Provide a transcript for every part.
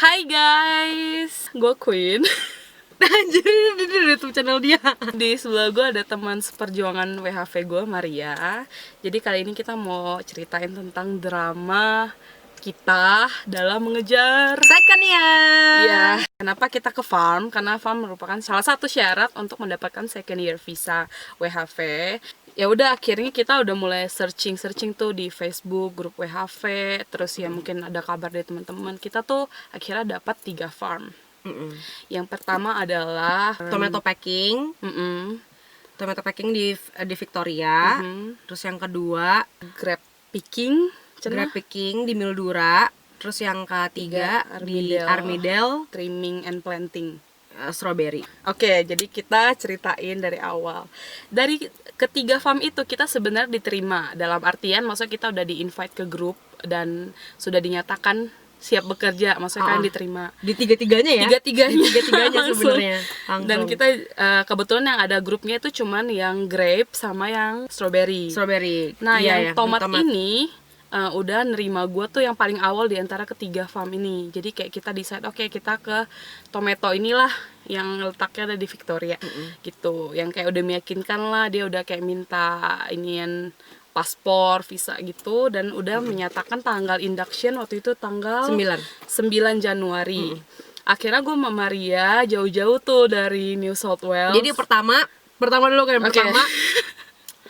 Hai guys, gue Queen. Anjir, ini di YouTube channel dia. Di sebelah gue ada teman seperjuangan WHV gue, Maria. Jadi kali ini kita mau ceritain tentang drama kita dalam mengejar Second year. ya. Kenapa kita ke farm? Karena farm merupakan salah satu syarat untuk mendapatkan second year visa WHV. Ya udah, akhirnya kita udah mulai searching tuh di Facebook, grup WHV, terus ya mungkin ada kabar dari teman-teman. Kita tuh akhirnya dapat 3 farm. Yang pertama adalah Tomato packing. Tomato packing di Victoria. Terus yang kedua grab picking, grape picking di Mildura. Terus yang ketiga di Armidale trimming and planting. Strawberry. Oke, jadi kita ceritain dari awal. Dari ketiga farm itu kita sebenarnya diterima. Dalam artian maksudnya kita udah di-invite ke grup dan sudah dinyatakan siap bekerja, maksudnya kan diterima. Di tiga-tiganya ya? Tiga-tiganya sebenarnya. Dan kita kebetulan yang ada grupnya itu cuman yang grape sama yang strawberry. Nah, yang tomat ini udah nerima gue tuh yang paling awal di antara ketiga farm ini. Jadi kayak kita decide, oke, kita ke tomato inilah yang letaknya ada di Victoria gitu. Yang kayak udah meyakinkan lah, dia udah kayak minta inian paspor, visa gitu, dan udah menyatakan tanggal induction waktu itu tanggal 9 Januari. Akhirnya gue sama Maria jauh-jauh tuh dari New South Wales. Jadi pertama dulu kan pertama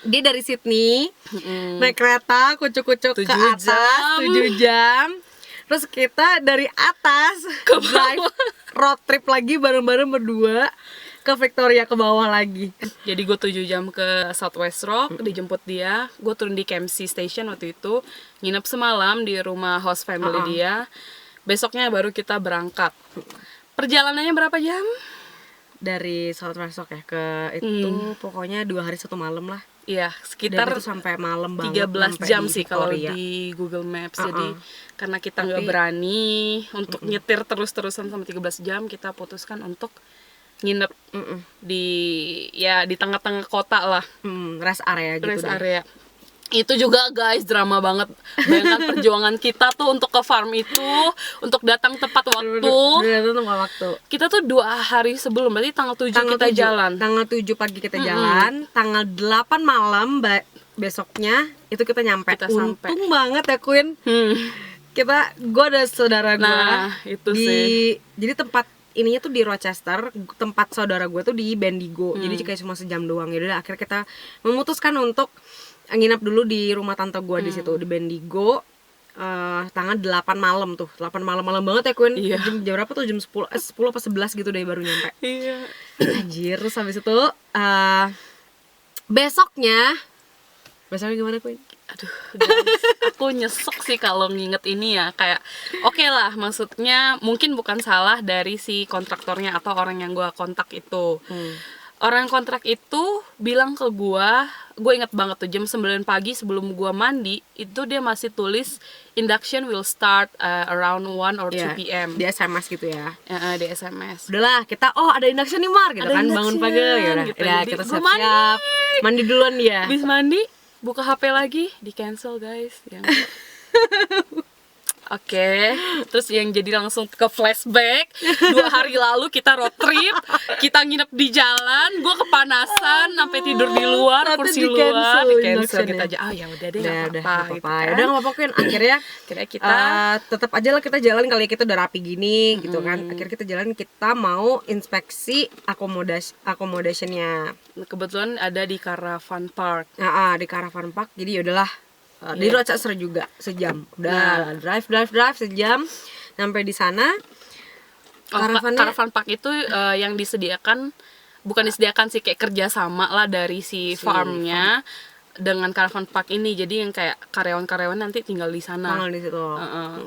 dia dari Sydney naik kereta kucuk-kucuk ke atas 7 jam. Terus kita dari atas ke drive road trip lagi bareng-bareng berdua ke Victoria ke bawah lagi. Jadi gue 7 jam ke South West Rock, dijemput dia. Gue turun di Kempsey Station waktu itu, nginep semalam di rumah host family dia. Besoknya baru kita berangkat. Perjalanannya berapa jam? Dari South West Rock ya ke itu pokoknya 2 hari 1 malam lah. Iya, sekitar itu sampai malam banget, 13 jam sih kalau di Google Maps. Jadi karena kita nggak berani untuk nyetir terus-terusan sampai 13 jam, kita putuskan untuk nginep di tengah-tengah kota lah. Rest area gitu. Rest area. Itu juga guys, drama banget. Bayangkan perjuangan kita tuh untuk ke farm itu, untuk datang tepat waktu. Kita tuh 2 hari sebelum, berarti tanggal 7 kita jalan. Tanggal 7 pagi kita jalan, tanggal 8 malam besoknya itu kita nyampe. Untung banget ya Queen. Gue ada saudara gue. Nah, itu sih. Jadi tempat ininya tuh di Rochester, tempat saudara gue tuh di Bendigo. Jadi kayak cuma sejam doang. Jadi akhirnya kita memutuskan untuk nginap dulu di rumah tante gue di situ di Bendigo. Tanggal 8 malam tuh. 8 malam banget ya Queen. Jam berapa tuh? Jam 10 apa 11 gitu deh baru nyampe. Iya. Anjir, terus habis itu besoknya gimana Queen? Aduh, guys, aku nyesek sih kalau nginget ini ya. Kayak oke lah, maksudnya mungkin bukan salah dari si kontraktornya atau orang yang gue kontak itu. Orang kontrak itu bilang ke gue inget banget tuh jam 9 pagi sebelum gue mandi, itu dia masih tulis induction will start around 1 or 2 p.m. Di SMS gitu ya. Di SMS. Udahlah, kita ada induction nih Mar gitu kan, bangun pagi ya gitu. Kita siap-siap. Mandi duluan dia. Habis mandi, buka HP lagi, di cancel guys. Oke, terus yang jadi langsung ke flashback 2 hari lalu kita road trip, kita nginep di jalan, gue kepanasan sampai tidur di luar, kursi luar, di cancel kita aja. Ya udah deh, nggak apa-apa gitu kan. Udah nggak apa-apa kan. Akhirnya kita tetap aja lah kita jalan, kali kita udah rapi gini gitu kan. Akhirnya kita jalan, kita mau inspeksi accommodationnya. Kebetulan ada di Caravan Park. Di Caravan Park, jadi yaudahlah. Di Rochester juga sejam. Udah drive sejam sampai di sana. Caravan Park itu yang disediakan, bukan disediakan sih, kayak kerjasama lah dari si farmnya dengan Caravan Park ini. Jadi yang kayak karyawan-karyawan nanti tinggal di sana. Di situ.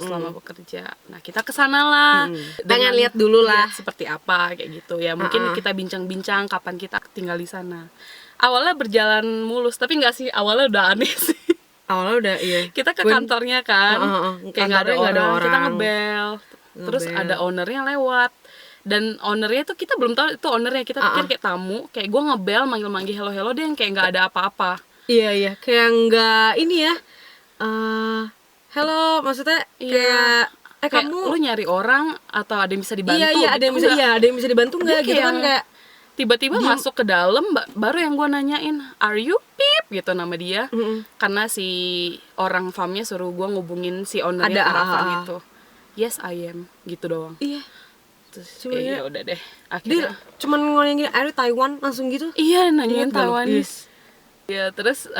Selama bekerja. Nah, kita kesana lah. Pengen lihat dulu lah seperti apa kayak gitu ya. Mungkin kita bincang-bincang kapan kita tinggal di sana. Awalnya berjalan mulus, tapi nggak sih, awalnya udah aneh sih. Awalnya udah kita ke kantornya kan, kayak nggak ada orang, kita ngebel. Terus ada ownernya lewat, dan ownernya tuh kita belum tahu itu ownernya, kita pikir kayak tamu, kayak gue ngebel manggil hello dia yang kayak nggak ada apa-apa. Iya kayak nggak ini ya, hello maksudnya kayak kayak lu nyari orang atau ada yang bisa dibantu? Iya, ada yang bisa dibantu nggak gitu kan, kayak tiba-tiba masuk ke dalam, baru yang gue nanyain, are you Pip gitu nama dia, karena si orang farmnya suruh gue ngubungin si ownernya Caravan itu. Yes I am gitu doang. Iya. Terus ya udah deh Dia akhirnya cuman ngomongin gini, are you Taiwan langsung gitu. iya nanyain Taiwanese. Ya terus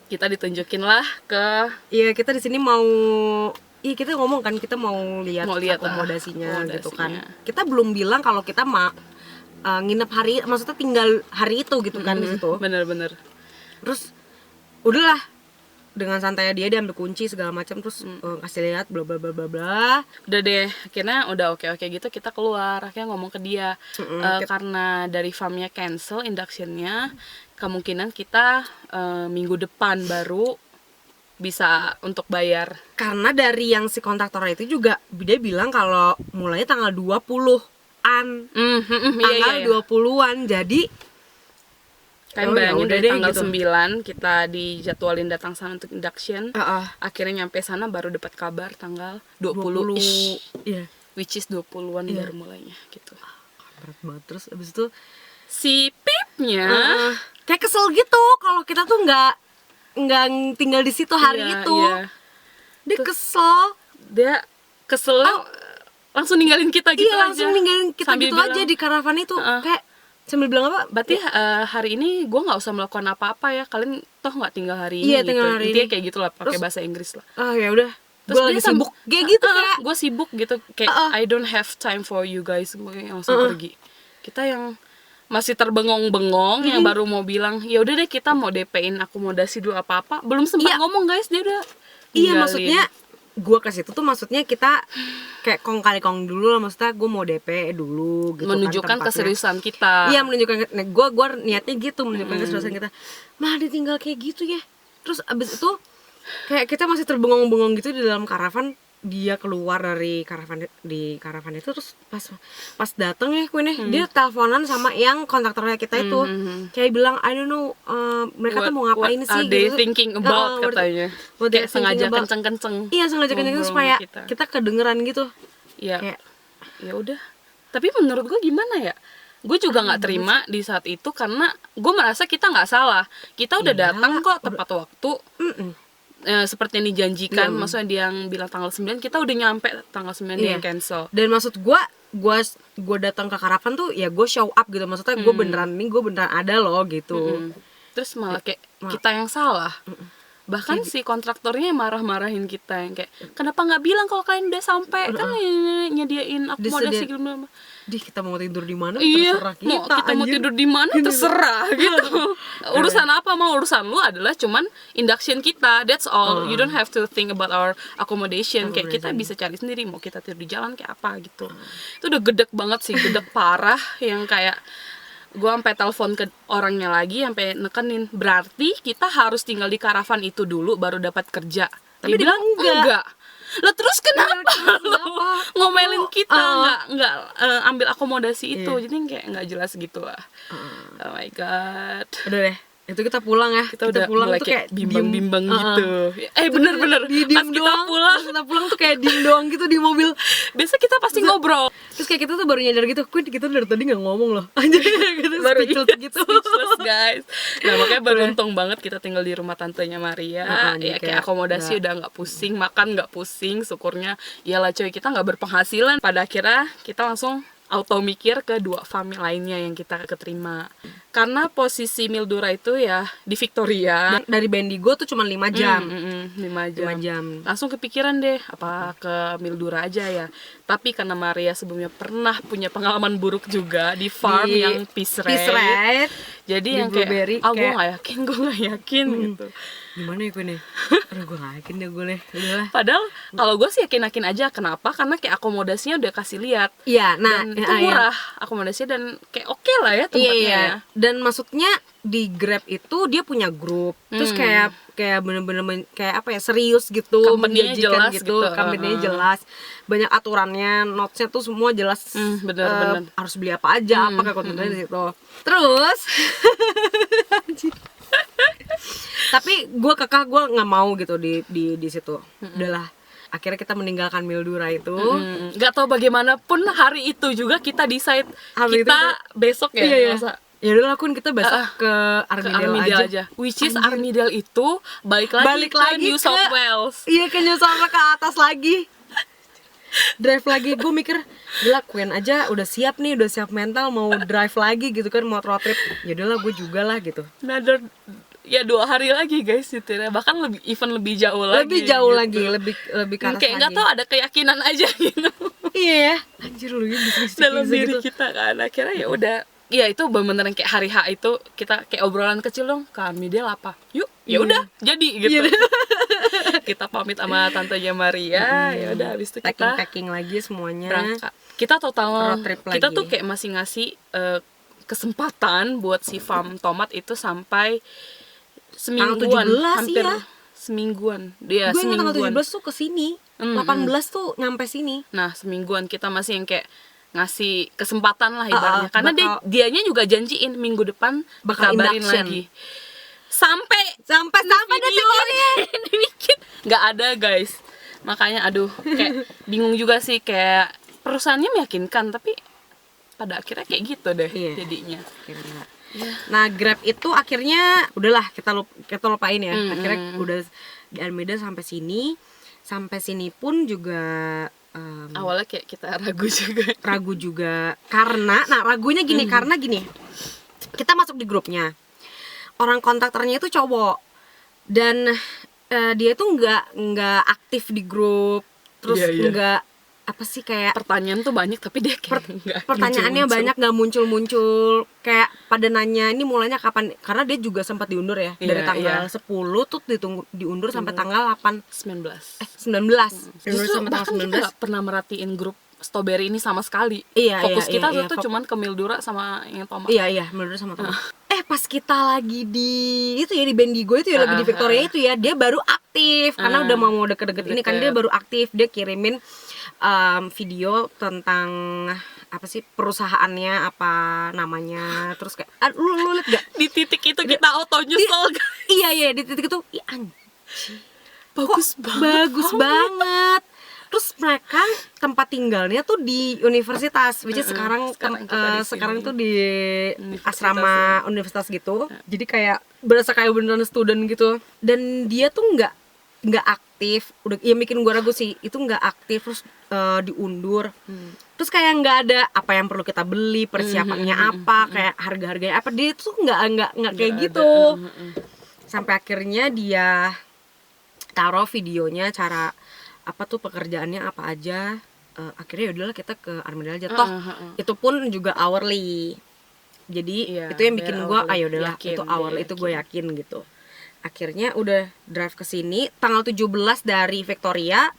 kita ditunjukin lah ke kita di sini mau kita ngomong kan kita mau lihat akomodasinya gitu kan. Kita belum bilang kalau kita nginep hari, maksudnya tinggal hari itu gitu kan di situ. Bener-bener. Terus udahlah dengan santai dia ambil kunci segala macam, terus kasih lihat bla bla bla bla bla. Udah deh, akhirnya udah oke gitu kita keluar, akhirnya ngomong ke dia karena dari farmnya cancel inductionnya, kemungkinan kita minggu depan baru bisa untuk bayar. Karena dari yang si kontraktor itu juga dia bilang kalau mulainya tanggal 20-an. Tanggal 20-an. Jadi kayak bayangin dari tanggal gitu. 9 kita dijadwalin datang sana untuk induction. Akhirnya nyampe sana baru dapat kabar tanggal 20-ish. Iya. Which is 20-an baru mulainya gitu. Berat banget. Terus abis itu si Pipnya kayak kesel gitu kalau kita tuh nggak tinggal di situ hari itu. Dia kesel. Dia kesel langsung ninggalin kita gitu aja. Iya, langsung ninggalin kita sambil gitu bilang, aja di karavan itu. Kayak sambil bilang apa? Berarti hari ini gue nggak usah melakukan apa-apa ya. Kalian toh nggak tinggal hari ini. Iya, tinggal hari ini. Intinya kayak gitulah, pakai bahasa Inggris lah. Ya udah. Gue lagi sibuk kayak gitu kayak. Gue sibuk gitu kayak I don't have time for you guys. Gue langsung pergi. Kita yang masih terbengong-bengong yang baru mau bilang ya udah deh kita mau DP-in akomodasi dulu apa-apa, belum sempat ngomong guys dia udah maksudnya gue ke situ tuh maksudnya kita kayak kong kali kong dulu lah, maksudnya gue mau DP dulu gitu, menunjukkan kan, keseriusan kita. Iya, menunjukkan gue niatnya gitu, menunjukkan keseriusan kita. Dia tinggal kayak gitu ya. Terus abis itu kayak kita masih terbengong-bengong gitu di dalam karavan. Dia keluar dari karavan itu, terus pas dateng ya Queen dia teleponan sama yang kontraktornya kita itu, kayak bilang I don't know mereka tuh mau ngapain sih they gitu. thinking about katanya kayak sengaja kenceng-kenceng. Iya, sengaja kenceng supaya kita kedengeran gitu. Iya. Kayak ya udah. Tapi menurut gue gimana ya? Gue juga nggak terima di saat itu karena gue merasa kita nggak salah. Kita udah datang kok tepat waktu. Seperti yang dijanjikan, maksudnya dia yang bilang tanggal 9, kita udah nyampe tanggal 9 dia yang cancel. Dan maksud gue datang ke karavan tuh ya gue show up gitu, maksudnya gue beneran ada loh gitu. Terus malah kayak kita yang salah. Bahkan si kontraktornya marah-marahin kita yang kayak kenapa nggak bilang kalau kalian udah sampai, kan nyediain akomodasi gitu. Kita mau tidur di mana terserah kita mau tidur di mana terserah gitu. Urusan apa, mau urusan lu adalah cuman induction kita, that's all. You don't have to think about our accommodation. Kayak kita bisa cari sendiri mau kita tidur di jalan kayak apa gitu. Itu udah gedek banget sih, gedek parah yang kayak gue sampai telepon ke orangnya lagi sampai nekenin berarti kita harus tinggal di karavan itu dulu baru dapat kerja. Tapi dia bilang enggak. Lah terus kenapa lo ngomelin kita nggak ambil akomodasi itu? Jadi kayak nggak jelas gitu lah. Oh my god. Udah deh, itu kita pulang ya. Kita pulang tuh kayak bimbang gitu. Bener-bener pas kita pulang tuh kayak diem doang gitu di mobil. Biasa kita pasti ngobrol. Terus kayak kita tuh baru nyadar gitu, kita dari tadi nggak ngomong loh. Anjir, gitu, baru speechless guys. Nah makanya beruntung banget kita tinggal di rumah tantenya Maria. Ya kayak akomodasi udah nggak pusing, makan nggak pusing, syukurnya. Iyalah coy, kita nggak berpenghasilan. Pada akhirnya kita langsung auto mikir ke 2 farm lainnya yang kita keterima. Karena posisi Mildura itu ya di Victoria. Dan dari Bendigo tuh cuma 5 jam. 5 jam. Langsung kepikiran deh apa ke Mildura aja ya. Tapi karena Maria sebelumnya pernah punya pengalaman buruk juga di farm yang Peace Rate. Jadi yang kayak gue gak yakin gitu. Gimana ya gue nih? Aduh, gue gak yakin deh gue nih. Padahal kalau gue sih yakin aja. Kenapa? Karena kayak akomodasinya udah kasih lihat. Iya, nah dan itu murah akomodasinya dan kayak oke lah ya tempatnya. Iya. Dan maksudnya di Grab itu dia punya grup. Terus kayak bener-bener kayak apa ya, serius gitu, menjanjikan gitu. Company-nya jelas. Banyak aturannya, notes-nya tuh semua jelas. Bener. Harus beli apa aja, apa kayak kontennya di situ. Terus tapi gue kekeh gue nggak mau gitu di situ. Udahlah, akhirnya kita meninggalkan Mildura itu. Nggak tahu bagaimanapun hari itu juga kita decide kita besok ya. Iya. Ya udah lakuin kita besok ke Armidale aja. Which is Armidale itu balik lagi ke New South Wales. Iya, ke New South Wales, ke atas lagi. Drive lagi, gue mikir gila Queen aja udah siap nih, udah siap mental mau drive lagi gitu kan, mau road trip. Ya udahlah gue juga lah gitu. Ya 2 hari lagi guys gitu ya. Bahkan lebih jauh lagi. Lebih jauh gitu. lagi, lebih ke atas kayak nggak tahu ada keyakinan aja gitu. Iya, anjir lu ya dalam diri gitu. kita kan. Akhirnya ya udah. Iya itu beneran kayak hari H itu kita kayak obrolan kecil dong, ke Armidale apa? Yuk, ya udah jadi gitu. Kita pamit sama tantenya Maria, ya udah habis itu kita packing lagi semuanya. Berangkat. Kita total road trip kita lagi. tuh kayak masih ngasih kesempatan buat si farm tomat itu sampai semingguan, hampir ya. semingguan. Dia gue semingguan. Tanggal 17 tuh ke sini. 18 tuh nyampe sini. Nah, semingguan kita masih yang kayak ngasih kesempatan lah ibaratnya. Karena dianya juga janjiin minggu depan bakal dikabarin induction lagi. Sampai detik ini nggak ada guys. Makanya aduh kayak bingung juga sih, kayak perusahaannya meyakinkan tapi pada akhirnya kayak gitu deh jadinya. Nah, Grab itu akhirnya udahlah kita lupain ya. Akhirnya udah di Armida sampai sini pun juga awalnya kayak kita ragu juga karena ragunya gini, karena gini, kita masuk di grupnya, orang kontaktornya itu cowok dan dia tuh nggak aktif di grup, terus nggak apa sih, kayak pertanyaan tuh banyak tapi dia kayak pertanyaannya banyak nggak muncul, kayak pada nanya ini mulainya kapan, karena dia juga sempat diundur ya dari tanggal 10 tuh diundur sampai tanggal 19 Justru bahkan kita nggak pernah merhatiin grup Strawberry ini sama sekali. Fokus kita tuh cuman ke Mildura sama yang tomat. Iya, Mildura sama tomat. Pas kita lagi di itu ya, di Bendigo itu ya, lagi di Victoria itu ya, dia baru aktif karena udah mau deket-deket ini kan, dia baru aktif, dia kirimin video tentang apa sih perusahaannya, apa namanya, terus kayak lu liat gak di titik itu kita auto nyesel. Iya di titik itu anjir, bagus banget. Terus mereka tempat tinggalnya tuh di universitas, which is sekarang tuh di asrama universitas gitu. Jadi kayak berasa kayak beneran student gitu. Dan dia tuh nggak aktif. Udah ya bikin gua ragu sih. Itu nggak aktif, terus diundur. Terus kayak nggak ada apa yang perlu kita beli, persiapannya apa, kayak harga-harganya apa. Dia tuh nggak kayak gitu. Sampai akhirnya dia taruh videonya, cara apa tuh pekerjaannya apa aja. Akhirnya yaudahlah kita ke Armidale aja. Toh itu pun juga hourly. Jadi itu yang bikin gue yaudahlah itu hourly, itu gue yakin gitu. Akhirnya udah drive ke sini tanggal 17 dari Victoria.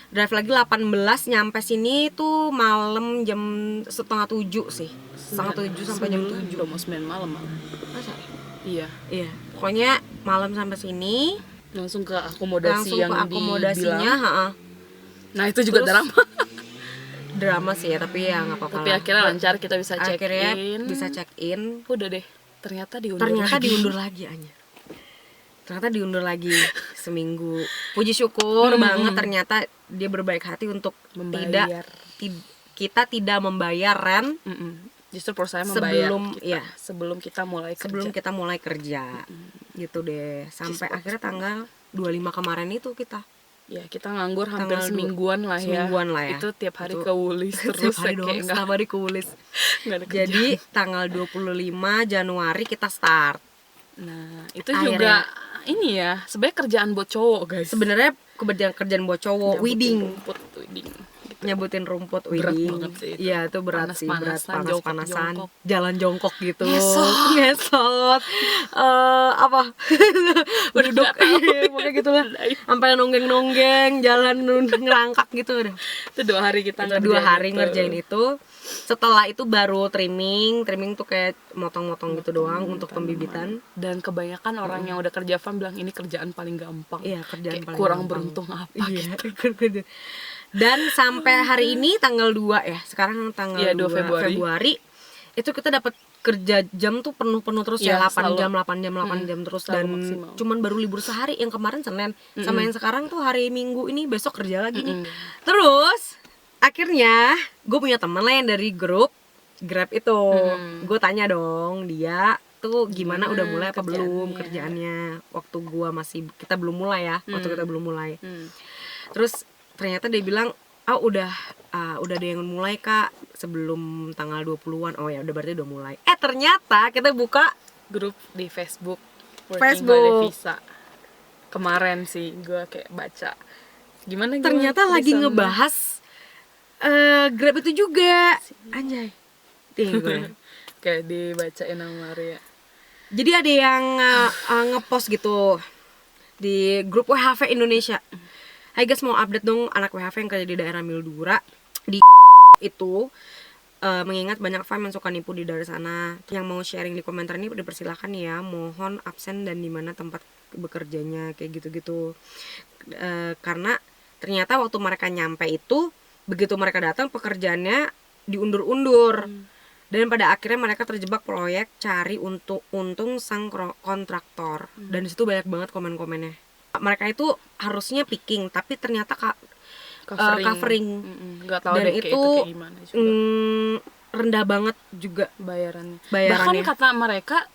Drive lagi 18, nyampe sini tuh malam jam 6:30 sih. 6:30 sampai jam 7. Udah mau 9 malam. Masa? Iya. Pokoknya malam sampai sini langsung ke akomodasi yang akomodasinya, Nah itu juga drama sih ya, tapi ya nggak apa-apa. Tapi akhirnya lancar, kita bisa check in. Udah deh, ternyata diundur lagi Anya. Ternyata diundur lagi seminggu. Puji syukur banget, ternyata dia berbaik hati untuk kita tidak membayar rent. Justru perusahaan membayar sebelum kita mulai kerja. Gitu deh. Sampai akhirnya tanggal 25 kemarin itu kita nganggur hampir semingguan lah ya. Itu tiap hari ke Woolies terus. Setiap hari ke Woolies. Jadi tanggal 25 Januari kita start. Nah itu akhirnya, juga ini ya, sebenarnya kerjaan buat cowok guys. Sebenarnya kerjaan buat cowok, wedding. Nyebutin rumput wedding. Iya, itu berat sih, panas-panasan, jalan jongkok gitu. Ngesot. Apa? Duduk pokoknya gitu lah. Sampai nonggeng-nonggeng, jalan ngerangkak gitu udah. Itu 2 hari kita ngerjain itu. Setelah itu baru trimming tuh kayak motong-motong gitu doang untuk pembibitan. Dan kebanyakan orang yang udah kerja farm bilang ini kerjaan paling gampang. Iya, kerjaan paling kurang gampang. Beruntung apa gitu. Dan sampai hari ini tanggal 2 ya. Sekarang tanggal 2 Februari itu kita dapat kerja jam tuh penuh terus ya, 8 jam terus, selalu dan maksimal. cuman baru libur sehari, yang kemarin Senin sama yang sekarang tuh hari Minggu ini, besok kerja lagi nih. Terus akhirnya gue punya temen lah yang dari grup Grab itu. Gue tanya dong dia tuh gimana, udah mulai apa belum kerjaannya, waktu kita belum mulai ya, kita belum mulai. Terus ternyata dia bilang, udah ada yang mulai Kak sebelum tanggal 20-an. Oh ya udah, berarti udah mulai. Ternyata kita buka grup di Facebook Working by Devisa. Kemarin sih gue kayak baca gimana ternyata lagi ngebahas Grab itu juga. Anjay. Gue. Kayak dibacain sama Maria. Jadi ada yang ngepost gitu di grup WHV Indonesia. Hai guys, mau update dong anak WHV yang kerja di daerah Mildura di itu, mengingat banyak fan yang suka nipu di daerah sana. Yang mau sharing di komentar ini dipersilahkan ya, mohon absen dan di mana tempat bekerjanya, kayak gitu-gitu. Karena ternyata waktu mereka nyampe itu, begitu mereka datang pekerjaannya diundur-undur. Dan pada akhirnya mereka terjebak proyek cari untung sang kontraktor. Dan disitu banyak banget komen-komennya. Mereka itu harusnya picking, tapi ternyata covering. Nggak tahu dan deh itu kayak gimana juga. Rendah banget juga bayarannya. Bahkan kata mereka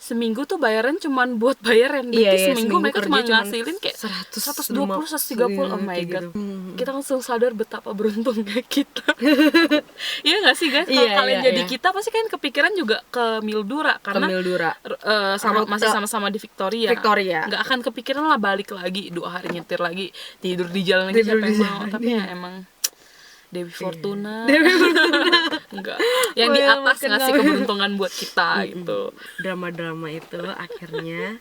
seminggu tuh bayaran cuman buat bayaran. Berarti seminggu mereka cuma ngasilin kayak 120, 130. Oh my god. Kita langsung sadar betapa beruntungnya kita. Iya nggak sih guys? Kalau kalian jadi kita pasti kan kepikiran juga ke Mildura, karena masih sama-sama di Victoria. Nggak akan kepikiran lah balik lagi 2 hari nyetir lagi, tidur di jalan lagi, siapa yang mau. Tapi ya emang Dewi Fortuna. Enggak. Yang di atas ngasih keberuntungan buat kita gitu. Drama-drama itu akhirnya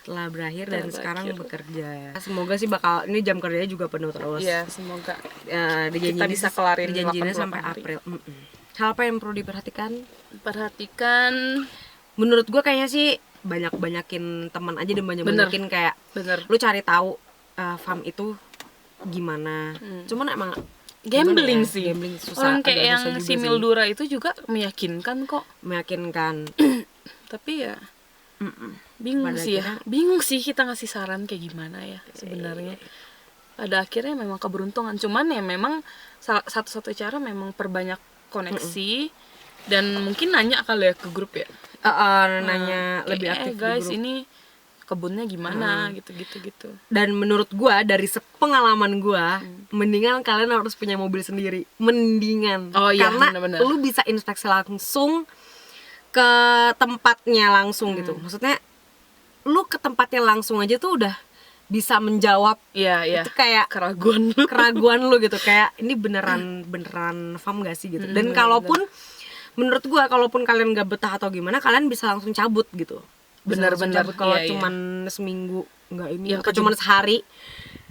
telah berakhir dan sekarang bekerja. Semoga sih ini jam kerjanya juga penuh terus. Iya, semoga kita bisa kelarin dijanjinya sampai April. Hal apa yang perlu diperhatikan? Menurut gue kayaknya sih banyakin teman aja, dan banyakin kayak lu cari tahu farm itu gimana. Cuman emang gambling ya? sih. Gambling susah. Orang kayak yang si Mildura itu juga meyakinkan kok. Tapi ya bingung sih kita ngasih saran kayak gimana ya sebenarnya. Pada akhirnya memang keberuntungan. Cuman ya memang satu-satu cara memang perbanyak koneksi dan mungkin nanya kali ya ke grup ya. Nanya lebih aktif guys, di grup. ini kebunnya gimana gitu. Dan menurut gua dari pengalaman gua, mendingan kalian harus punya mobil sendiri, karena bener-bener. Lu bisa inspeksi langsung ke tempatnya langsung gitu. Maksudnya lu ke tempatnya langsung aja tuh udah bisa menjawab itu kayak keraguan lu gitu, kayak ini beneran farm gak sih gitu. Dan kalaupun menurut gua kalaupun kalian gak betah atau gimana, kalian bisa langsung cabut gitu. Bener-bener kalau cuman seminggu atau cuman sehari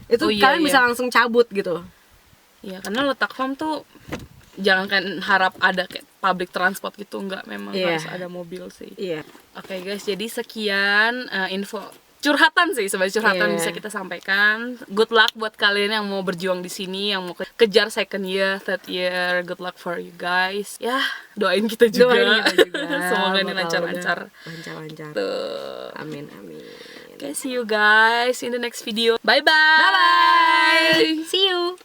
itu kalian bisa langsung cabut gitu. Ya karena letak farm tuh jangan kan harap ada kayak public transport gitu, memang harus ada mobil sih. Oke guys, jadi sekian info curhatan sih, sebagai curhatan bisa kita sampaikan. Good luck buat kalian yang mau berjuang di sini, yang mau kejar second year, third year. Good luck for you guys. Ya, doain kita juga. Semoga ini lancar-lancar. Tuh. Amin. Okay, see you guys in the next video. Bye. Bye. See you.